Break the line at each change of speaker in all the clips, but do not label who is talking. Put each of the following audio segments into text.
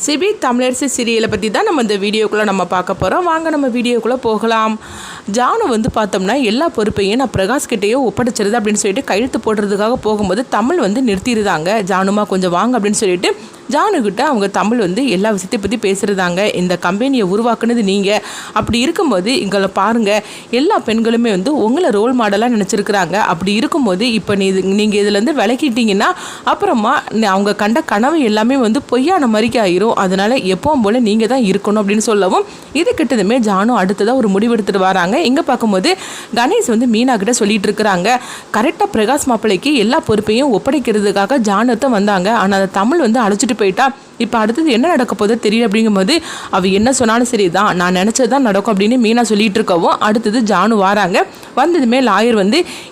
CP Tamilarasi சீரியலை பற்றி தான் நம்ம இந்த வீடியோக்குள்ளே நம்ம பார்க்க போகிறோம். வாங்க நம்ம வீடியோக்குள்ளே போகலாம். ஜானு பார்த்தோம்னா எல்லா பொறுப்பையும் நான் பிரகாஷ் கிட்டேயோ ஒப்படைச்சிருது அப்படின்னு சொல்லிட்டு கையெழுத்து போடுறதுக்காக போகும்போது தமிழ் நிறுத்திடுதாங்க. ஜானுமா கொஞ்சம் வாங்க அப்படின்னு சொல்லிட்டு ஜானுக்கிட்ட அவங்க தமிழ் எல்லா விஷயத்தை பற்றி பேசுகிறதாங்க. இந்த கம்பெனியை உருவாக்குனது நீங்கள், அப்படி இருக்கும்போது இங்களை பாருங்கள், எல்லா பெண்களுமே உங்களை ரோல் மாடலாக நினச்சிருக்கிறாங்க. அப்படி இருக்கும்போது இப்போ நீங்கள் இதுலேருந்து விளக்கிட்டீங்கன்னா அப்புறமா அவங்க கண்ட கனவு எல்லாமே பொய்யான மாதிரிக்கு ஆயிரும். அதனால் எப்பவும் போல் நீங்கள் தான் இருக்கணும் அப்படின்னு சொல்லவும் இது கிட்டதுமே ஜானு அடுத்ததாக ஒரு முடிவெடுத்துட்டு வராங்க. இங்கே பார்க்கும்போது கணேஷ் மீனா கிட்ட சொல்லிட்டு இருக்கிறாங்க, கரெக்டாக பிரகாஷ் மாப்பிள்ளைக்கு எல்லா பொறுப்பையும் ஒப்படைக்கிறதுக்காக ஜானத்தை வந்தாங்க. ஆனால் அதை தமிழ் அழைச்சிட்டு போயிட்டா. இப்போ அடுத்தது என்ன நடக்க போதோ தெரியல அப்படிங்கும்போது அவ என்ன சொன்னாலும் சரி தான், நான் நினச்சதான் நடக்கும் அப்படின்னு மீனா சொல்லிட்டு இருக்கவும் அடுத்தது ஜானு வராங்க. வந்ததுமே லாயர்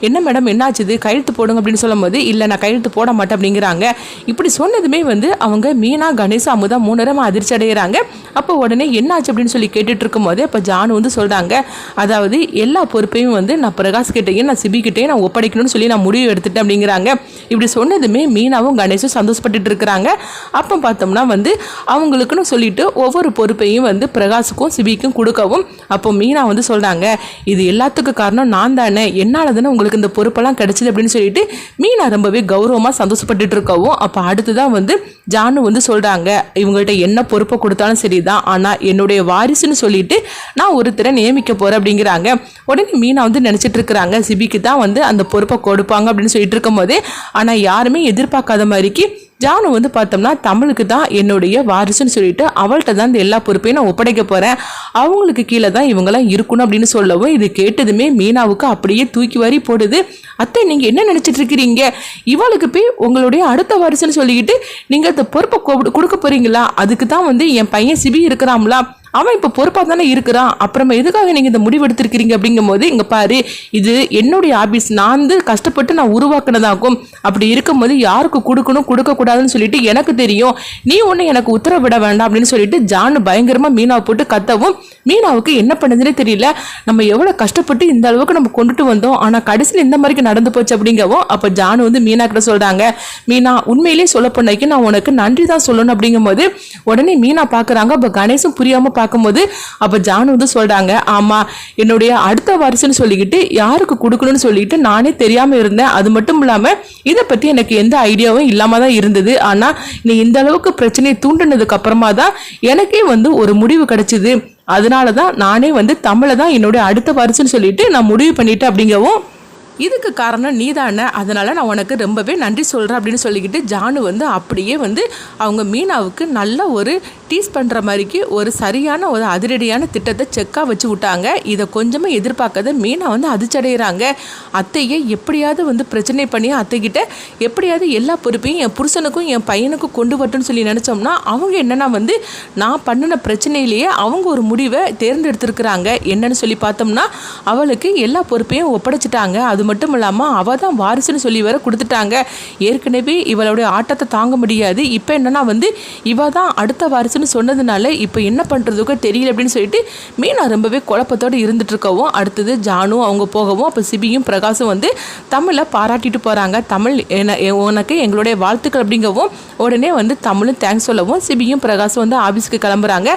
என்ன மேடம் என்னாச்சுது, கையெழுத்து போடுங்க அப்படின்னு சொல்லும் போது இல்லை நான் கையெழுத்து போட மாட்டேன் அப்படிங்கிறாங்க. இப்படி சொன்னதுமே அவங்க மீனா கணேஷ் அமுதா 3 நேரமாக அதிர்ச்சி அடைகிறாங்க. அப்போ உடனே என்னாச்சு அப்படின்னு சொல்லி கேட்டுட்டு இருக்கும் போது இப்போ ஜானு சொல்கிறாங்க, அதாவது எல்லா பொறுப்பையும் நான் பிரகாஷ் கிட்டையும் நான் சிபி கிட்டையும் நான் ஒப்படைக்கணும்னு சொல்லி நான் முடிவு எடுத்துட்டேன் அப்படிங்கிறாங்க. இப்படி சொன்னதுமே மீனாவும் கணேஷும் சந்தோஷப்பட்டுட்டு இருக்கிறாங்க. அப்போ பார்த்தோம்னா அவங்களுக்குன்னு சொல்லிட்டு ஒவ்வொரு பொறுப்பையும் பிரகாஷுக்கும் சிபிக்கும் கொடுக்கவும் அப்போ மீனா சொல்றாங்க, இது எல்லாத்துக்கும் காரணம் நான் தானே, என்னால தானே உங்களுக்கு இந்த பொறுப்பெல்லாம் கிடைச்சது அப்படின்னு சொல்லிட்டு மீனா ரொம்பவே கௌரவமா சந்தோஷப்பட்டுட்டு இருக்கவும் அப்போ அடுத்துதான் ஜானு சொல்றாங்க, இவங்கள்ட்ட என்ன பொறுப்பை கொடுத்தாலும் சரிதான், ஆனா என்னுடைய வாரிசுன்னு சொல்லிட்டு நான் ஒருத்தரை நியமிக்க போறேன் அப்படிங்கிறாங்க. உடனே மீனா நினைச்சிட்டு இருக்கிறாங்க சிபிக்கு தான் அந்த பொறுப்பை கொடுப்பாங்க அப்படின்னு சொல்லிட்டு இருக்கும் போதே ஆனா யாருமே எதிர்பார்க்காத மாதிரிக்கு ஜானு பார்த்தோம்னா தமிழுக்கு தான் என்னுடைய வாரிசுன்னு சொல்லிட்டு அவள்கிட்ட தான் இந்த எல்லா பொறுப்பையும் நான் ஒப்படைக்க போகிறேன், அவங்களுக்கு கீழே தான் இவங்களாம் இருக்கணும் அப்படின்னு சொல்லவும் இது கேட்டதுமே மீனாவுக்கு அப்படியே தூக்கி வாரி போடுது. அத்தை நீங்கள் என்ன நினச்சிட்டு இருக்கிறீங்க, இவளுக்கு போய் உங்களுடைய அடுத்த வாரிசுன்னு சொல்லிக்கிட்டு நீங்கள் இந்த பொறுப்பை கொடுக்க போகிறீங்களா, அதுக்கு தான் என் பையன் சிபி இருக்கிறாங்களா, அவன் இப்போ பொறுப்பாக தானே இருக்கிறான், அப்புறமா எதுக்காக நீங்கள் இந்த முடிவு எடுத்திருக்கிறீங்க அப்படிங்கும் போது இங்கே பாரு, இது என்னுடைய ஆபீஸ், நான் கஷ்டப்பட்டு நான் உருவாக்குனதாகும், அப்படி இருக்கும்போது யாருக்கு கொடுக்கணும் கொடுக்கக்கூடாதுன்னு சொல்லிட்டு எனக்கு தெரியும், நீ ஒன்று எனக்கு உத்தரவிட வேண்டாம் அப்படின்னு சொல்லிட்டு ஜானு பயங்கரமாக மீனாவை போட்டு கத்தவும் மீனாவுக்கு என்ன பண்ணுதுன்னே தெரியல. நம்ம எவ்வளோ கஷ்டப்பட்டு இந்த அளவுக்கு நம்ம கொண்டுட்டு வந்தோம், ஆனால் கடைசியில் இந்த மாதிரி நடந்து போச்சு அப்படிங்கவும் அப்போ ஜானு மீனா கிட்ட சொல்கிறாங்க, மீனா உண்மையிலேயே சொல்ல போனாக்கி நான் உனக்கு நன்றி தான் சொல்லணும் அப்படிங்கும் போது உடனே மீனா பார்க்குறாங்க. அப்போ கணேசும் புரியாமல் பார்க்கும்போது அப்ப ஜானு சொல்றாங்க, ஆமா என்னுடைய அடுத்த வாரிசுன்னு சொல்லிக்கிட்டு யாருக்கு கொடுக்கணும்னு சொல்லிட்டு நானே தெரியாம இருந்தேன், அது மட்டும் இல்லாம இதை பத்தி எனக்கு எந்த ஐடியாவும் இல்லாம தான் இருந்தது, ஆனா நீ இந்த அளவுக்கு பிரச்சனையை தூண்டினதுக்கு அப்புறமா தான் எனக்கே ஒரு முடிவு கிடைச்சது, அதனாலதான் நானே தமிழை தான் என்னுடைய அடுத்த வாரிசுன்னு சொல்லிட்டு நான் முடிவு பண்ணிட்டேன் அப்படிங்கவும் இதுக்கு காரணம் நீ தானே, அதனால் நான் உனக்கு ரொம்பவே நன்றி சொல்கிறேன் அப்படின்னு சொல்லிக்கிட்டு ஜானு அப்படியே அவங்க மீனாவுக்கு நல்ல ஒரு டீஸ் பண்ணுற மாதிரிக்கு ஒரு சரியான ஒரு அதிரடியான திட்டத்தை செக்காக வச்சு விட்டாங்க. இதை கொஞ்சமாக எதிர்பார்க்காத மீனா அதிர்ச்சடைகிறாங்க. அத்தையை எப்படியாவது பிரச்சனை பண்ணி அத்தைக்கிட்ட எப்படியாவது எல்லா பொறுப்பையும் என் புருஷனுக்கும் என் பையனுக்கும் கொண்டு வரட்டும்னு சொல்லி நினச்சோம்னா அவங்க என்னென்னா நான் பண்ணின பிரச்சனையிலேயே அவங்க ஒரு முடிவை தேர்ந்தெடுத்திருக்கிறாங்க. என்னன்னு சொல்லி பார்த்தோம்னா அவளுக்கு எல்லா பொறுப்பையும் ஒப்படைச்சிட்டாங்க, அது மட்டும் இல்லாமல் அவள் தான் வாரிசுன்னு சொல்லி வேற கொடுத்துட்டாங்க. ஏற்கனவே இவளுடைய ஆட்டத்தை தாங்க முடியாது, இப்போ என்னன்னா இவ தான் அடுத்த வாரிசுன்னு சொன்னதுனால இப்போ என்ன பண்ணுறதுக்கு தெரியல அப்படின்னு சொல்லிட்டு மீனா ரொம்பவே குழப்பத்தோடு இருந்துட்டு இருக்கவும் அடுத்தது ஜானு அவங்க போகவும் அப்போ சிபியும் பிரகாஷும் தமிழை பாராட்டிட்டு போகிறாங்க. தமிழ் உனக்கு எங்களுடைய வாழ்த்துக்கள் அப்படிங்கவும் உடனே தமிழும் தேங்க்ஸ் சொல்லவும் சிபியும் பிரகாஷும் ஆஃபீஸ்க்கு கிளம்புறாங்க.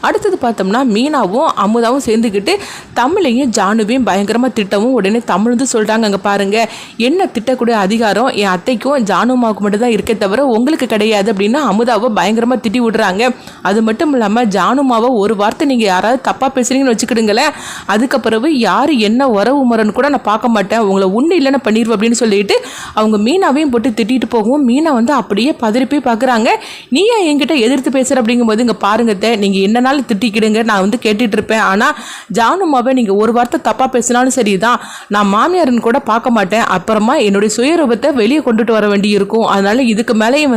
அடுத்தது பார்த்தோம்னா மீனாவும் அமுதாவும் சேர்ந்துக்கிட்டு தமிழையும் ஜானுவையும் பயங்கரமாக திட்டவும் உடனே தமிழ் சொல்கிறாங்க, அங்கே பாருங்க என்ன திட்டக்கூடிய அதிகாரம் என் அத்தைக்கும் ஜானுமாவுக்கு மட்டும் தான் இருக்கே தவிர உங்களுக்கு கிடையாது அப்படின்னு அமுதாவை பயங்கரமாக திட்டி விடுறாங்க. அது மட்டும் இல்லாமல் ஜானுமாவை ஒரு வார்த்தை நீங்கள் யாராவது தப்பாக பேசுறீங்கன்னு வச்சுக்கிடுங்களேன், அதுக்கப்புறவு யார் என்ன உறவு முறைன்னு கூட நான் பார்க்க மாட்டேன், உங்களை ஒன்று இல்லைன்னு பண்ணிடுவேன் அப்படின்னு சொல்லிட்டு அவங்க மீனாவையும் போட்டு திட்டிட்டு போகவும் மீனா அப்படியே பதறி போய் பார்க்குறாங்க. நீயா என்கிட்ட எதிர்த்து பேசுகிற அப்படிங்கும்போது இங்கே பாருங்கத்த, நீங்கள் என்னன்னாலும் திட்டிக்கிடுங்க, நான் கேட்டுட்டு இருப்பேன், ஆனால் ஜானுமாவை நீங்கள் ஒரு வார்த்தை தப்பாக பேசினாலும் சரிதான், நான் மாமியாருன்னு கூட பார்க்க மாட்டேன், அப்புறமா என்னுடைய சுயரூபத்தை வெளியே கொண்டுட்டு வர வேண்டி இருக்கும், அதனால இதுக்கு மேலேயும்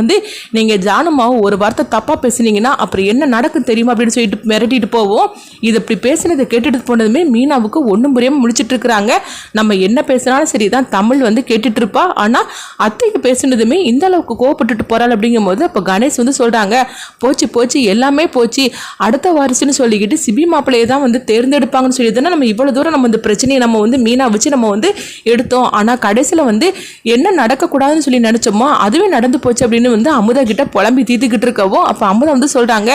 நீங்கள் ஜானுமாவை ஒரு வார்த்தை தப்பாக பேசுனீங்கன்னா அப்புறம் என்ன நடக்கும் தெரியுமா அப்படின்னு சொல்லிட்டு மிரட்டிட்டு போவோம். இது இப்படி பேசினதை கேட்டுட்டு போனதுமே மீனாவுக்கு ஒன்றும் புரியாமல் முடிச்சுட்டு இருக்கிறாங்க. நம்ம என்ன பேசினாலும் சரிதான், தமிழ் கேட்டுட்டு இருப்பா, ஆனால் அத்தைக்கு பேசுனதுமே இந்த அளவுக்கு கோவப்பட்டுட்டு போறாள் அப்படிங்கும் போது அப்போ கணேஷ் சொல்றாங்க, போச்சு போச்சு எல்லாமே போச்சு, அடுத்த வாரிசுன்னு சொல்லிக்கிட்டு சிபி மாப்பிள்ளையை தான் தேர்ந்தெடுப்பாங்கன்னு சொல்லி தானே நம்ம இவ்வளோ தூரம் நம்ம இந்த பிரச்சனையை நம்ம மீனா வச்சு நம்ம எடுத்தோம். ஆனால் கடைசியில் வந்து என்ன நடக்கக்கூடாதுன்னு சொல்லி நினச்சோமோ அதுவே நடந்து போச்சு அப்படின்னு வந்து அமுதா கிட்ட புலம்பி தீத்துக்கிட்டு இருக்கவோ அப்போ அமுதா வந்து சொல்கிறாங்க,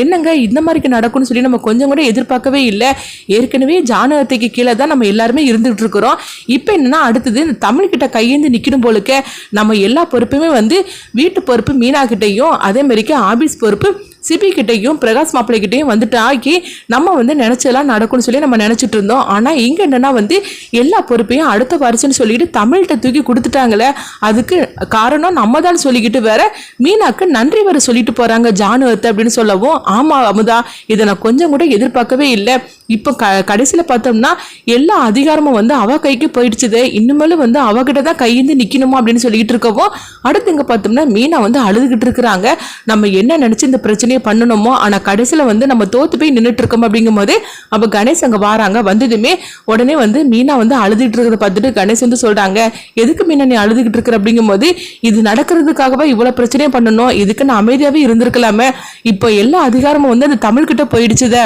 என்னங்க இந்த மாதிரிக்கு நடக்கும்னு சொல்லி நம்ம கொஞ்சம் கூட எதிர்பார்க்கவே இல்லை. ஏற்கனவே ஜானகத்தைக்கு கீழே தான் நம்ம எல்லாருமே இருந்துகிட்டு இருக்கிறோம். இப்போ என்னன்னா அடுத்தது இந்த தமிழ்கிட்ட கையேந்து நிற்கணும் போலுக்க நம்ம எல்லா பொறுப்புமே வந்து வீட்டு பொறுப்பு மீனா கிட்டையும் அதே மாதிரிக்கு ஆபீஸ் பொறுப்பு சிபி கிட்டையும் பிரகாஷ் மாப்பிள்ளை கிட்டையும் வந்துட்டு ஆக்கி நம்ம வந்து நினைச்செல்லாம் நடக்கும்னு சொல்லி நம்ம நினைச்சிட்டு இருந்தோம். ஆனால் இங்கே என்னன்னா வந்து எல்லா பொறுப்பையும் அடுத்த வருஷம்னு சொல்லிட்டு தமிழ்கிட்ட தூக்கி கொடுத்துட்டாங்களே. அதுக்கு காரணம் நம்ம தான் சொல்லிக்கிட்டு வேற மீனாக்கு நன்றி வர சொல்லிட்டு போறாங்க ஜானுவத்தை அப்படின்னு சொல்லவும், ஆமா அமுதா இதை நான் கொஞ்சம் கூட எதிர்பார்க்கவே இல்லை. இப்போ கடைசியில் பார்த்தோம்னா எல்லா அதிகாரமும் வந்து அவ கைக்கு போயிடுச்சுது. இன்னுமேலும் வந்து அவகிட்ட தான் கையேந்து நிற்கணுமா அப்படின்னு சொல்லிட்டு இருக்கவும் அடுத்து இங்கே பார்த்தோம்னா மீனா வந்து அழுதுகிட்டு இருக்கிறாங்க. நம்ம என்ன நினைச்சு இந்த பிரச்சனையை பண்ணணுமோ ஆனால் கடைசியில் வந்து நம்ம தோத்து போய் நின்றுட்டு இருக்கோம் அப்படிங்கும் போது அப்போ கணேஷ் அங்கே வராங்க. வந்ததுமே உடனே வந்து மீனா வந்து அழுதுகிட்டு இருக்கிறத பார்த்துட்டு கணேஷ் வந்து சொல்றாங்க, எதுக்கு மீனா நீ அழுதுகிட்டு இருக்கிற அப்படிங்கும் போது இது நடக்கிறதுக்காகவே இவ்வளோ பிரச்சனையை பண்ணணும், இதுக்கு நான் அமைதியாகவே இருந்திருக்கலாமே. இப்போ எல்லா அதிகாரமும் வந்து அந்த தமிழ்கிட்ட போயிடுச்சுத.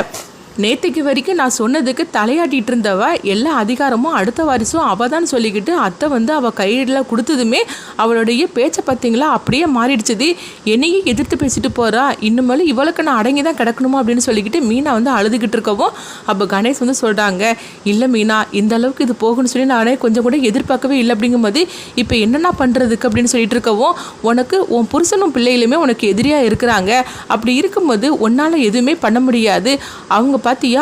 நேற்றுக்கு வரைக்கும் நான் சொன்னதுக்கு தலையாட்டிகிட்டு இருந்தவ எல்லா அதிகாரமும் அடுத்த வாரிசும் அவள் தான் சொல்லிக்கிட்டு அத்தை வந்து அவள் கையில் கொடுத்ததுமே அவளுடைய பேச்சை பார்த்தீங்களா அப்படியே மாறிடுச்சுது. என்னையே எதிர்த்து பேசிட்டு போகிறா, இன்னுமேலும் இவளுக்கு நான் அடங்கி தான் கிடக்கணுமா அப்படின்னு சொல்லிக்கிட்டு மீனா வந்து அழுதுகிட்டு இருக்கவும் அப்போ கணேஷ் வந்து சொல்கிறாங்க, இல்லை மீனா இந்த அளவுக்கு இது போகும்னு சொல்லி நானே கொஞ்சம் கூட எதிர்பார்க்கவே இல்லை. அப்படிங்கும்போது இப்போ என்னென்ன பண்ணுறதுக்கு அப்படின்னு சொல்லிட்டு இருக்கவும் உனக்கு உன் புருஷனும் பிள்ளைகளுமே உனக்கு எதிரியாக இருக்கிறாங்க. அப்படி இருக்கும்போது உன்னால் எதுவுமே பண்ண முடியாது. அவங்க பார்த்தியா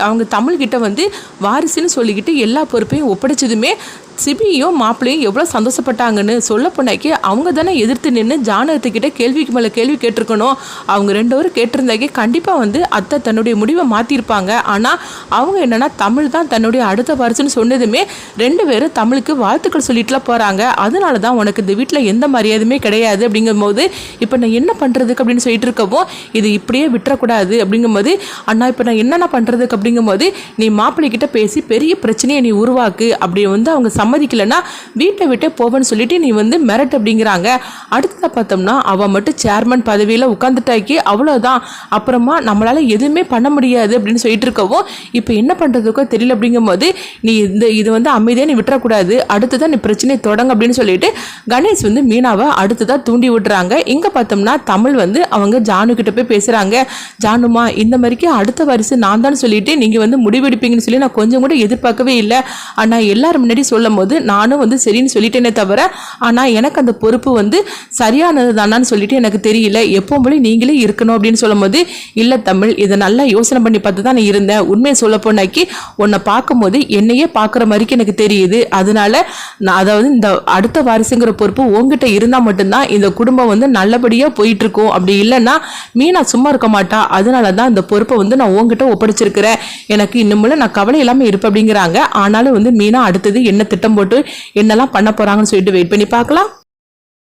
அவங்க தமிழ்கிட்ட வந்து வாரிசுன்னு சொல்லிக்கிட்டு எல்லா பொறுப்பையும் ஒப்படைச்சதுமே சிபியும் மாப்பிள்ளையும் எவ்வளோ சந்தோஷப்பட்டாங்கன்னு சொல்ல போனாக்கி அவங்க தானே எதிர்த்து நின்று ஜானகத்துக்கிட்ட கேள்விக்கு மேலே கேள்வி கேட்டிருக்கணும். அவங்க ரெண்டு பேரும் கேட்டிருந்தாக்கி கண்டிப்பாக வந்து அத்தை தன்னுடைய முடிவை மாற்றிருப்பாங்க. ஆனால் அவங்க என்னென்னா தமிழ் தான் தன்னுடைய அடுத்த வாரிசுன்னு சொன்னதுமே ரெண்டு பேரும் தமிழுக்கு வாழ்த்துக்கள் சொல்லிட்டுலாம் போகிறாங்க. அதனால தான் உனக்கு இந்த வீட்டில் எந்த மரியாதையுமே கிடையாது அப்படிங்கும்போது இப்போ நான் என்ன பண்ணுறதுக்கு அப்படின்னு சொல்லிட்டு இருக்கவும் இது இப்படியே விட்டுறக்கூடாது அப்படிங்கும்போது அண்ணா இப்போ நான் என்னென்ன பண்ணுறதுக்கு அப்படிங்கும்போது நீ மாப்பிள்ளைக்கிட்ட பேசி பெரிய பிரச்சனையை நீ உருவாக்கு. அப்படி வந்து அவங்க சம்மதிக்கலைன்னா வீட்டை விட்டே போவேன்னு சொல்லிட்டு நீ வந்து மிரட்டு அப்படிங்கிறாங்க. அடுத்ததாக பார்த்தோம்னா அவள் மட்டும் சேர்மன் பதவியில் உட்காந்துட்டாக்கி அவ்வளோதான், அப்புறமா நம்மளால் எதுவுமே பண்ண முடியாது அப்படின்னு சொல்லிட்டு இருக்கவும் இப்போ என்ன பண்ணுறதுக்கோ தெரியல. அப்படிங்கும்போது நீ இது வந்து அமைதியாக நீ விட்டுறக்கூடாது, அடுத்ததான் நீ பிரச்சனையை தொடங்க அப்படின்னு சொல்லிட்டு கணேஷ் வந்து மீனாவை அடுத்ததாக தூண்டி விட்டுறாங்க. இங்கே பார்த்தோம்னா தமிழ் வந்து அவங்க ஜானுக்கிட்ட போய் பேசுகிறாங்க, ஜானுமா இந்த மாதிரிக்கு அடுத்த வாரிசு நான் தான் சொல்லிட்டு நீங்கள் வந்து முடிவெடுப்பீங்கன்னு சொல்லி நான் கொஞ்சம் கூட எதிர்பார்க்கவே இல்லை. ஆனால் எல்லாரும் முன்னாடி சொல்லும் போது நானும் வந்து சரின்னு சொல்லிட்டேனே தவிர ஆனால் எனக்கு அந்த பொறுப்பு வந்து சரியானது தானான்னு சொல்லிட்டு எனக்கு தெரியல, எப்பவும் போல நீங்களே இருக்கணும் அப்படின்னு சொல்லும் போது இல்லை தமிழ் இதை நல்லா யோசனை பண்ணி பார்த்து தான் நான் இருந்தேன். உண்மையை சொல்ல போனாக்கி உன்னை பார்க்கும்போது என்னையே பார்க்குற மாதிரிக்கு எனக்கு தெரியுது. அதனால நான் அதாவது இந்த அடுத்த வாரிசுங்கிற பொறுப்பு உங்ககிட்ட இருந்தால் மட்டும்தான் இந்த குடும்பம் வந்து நல்லபடியாக போயிட்டு இருக்கும். அப்படி இல்லைன்னா மீனா சும்மா இருக்க மாட்டா. அதனால தான் இந்த பொறுப்பை வந்து நான் உங்ககிட்ட ஒப்படைச்சிருக்கிறேன். எனக்கு இன்னும் நான் கவலை இல்லாமல் இருப்பேன் அப்படிங்கிறாங்க. ஆனாலும் வந்து மீனா அடுத்தது என்ன திட்டம் போட்டு என்னெல்லாம் பண்ண போறாங்கன்னு சொல்லிட்டு வெயிட் பண்ணி பார்க்கலாம்.